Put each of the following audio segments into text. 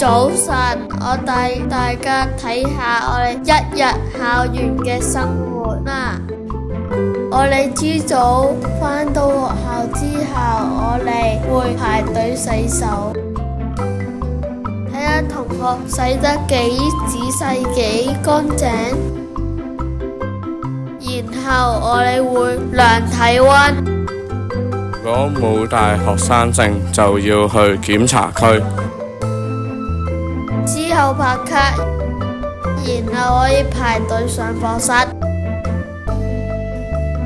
早晨，我帶大家睇下我哋一日校園嘅生活啦。我哋朝早返到學校之後，我哋會排隊洗手，睇下同學洗得幾仔細幾乾淨，然後我哋會量體溫。如果冇帶學生證，就要去檢查區。之後拍卡，然後可以排隊上課室。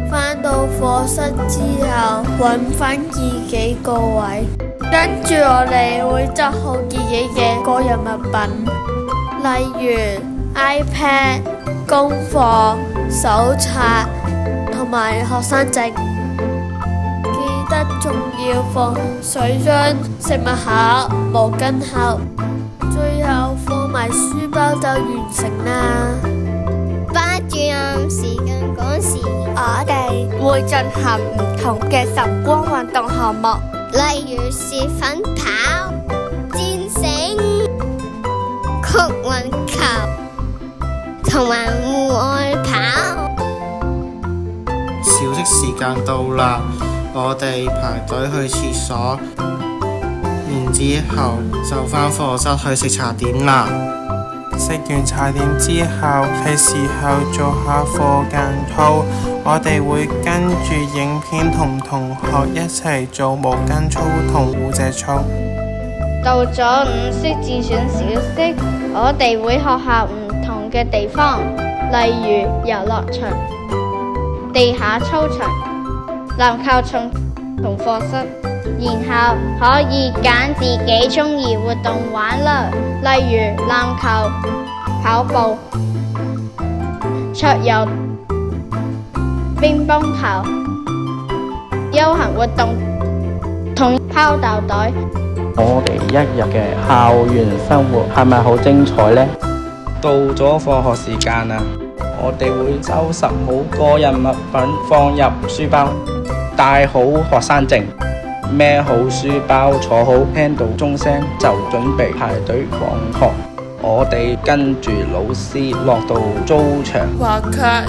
返到課室之後，揾返自己個位，跟住我哋會執好自己嘅個人物品，例如 iPad、功課、手冊同埋學生證。記得仲要放水樽、食物盒、毛巾盒，最後放埋書包就完成啦。班主任時間嗰時，我哋會進行唔同嘅晨光運動項目，例如是粉跑、戰繩、曲棍球同埋戶外跑。小息時間到啦，我哋排隊去廁所，然之後就返課室去食茶點啦。食完茶點之後，係時候做下課間操。我哋會跟住影片同同學一齊做毛巾操同護脊操。到咗午休自選小息，我哋會學校唔同嘅地方，例如遊樂場、地下操場、籃球場同課室，然後可以揀自己中意活動玩啦，例如籃球、跑步、桌遊、乒乓球、休閒活動同拋豆袋。我哋一日嘅校園生活係咪好精彩呢？到咗放學時間啦，我哋會收拾好個人物品放入書包，帶好學生證，孭好書包，坐好，聽到鐘聲就準備排隊放學。我哋跟住老師落到操場，畫卡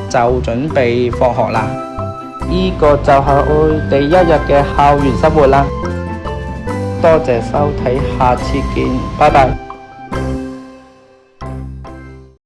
就準備放學啦。呢個就係我哋一日嘅校園生活啦。多謝收睇，下次見，拜拜。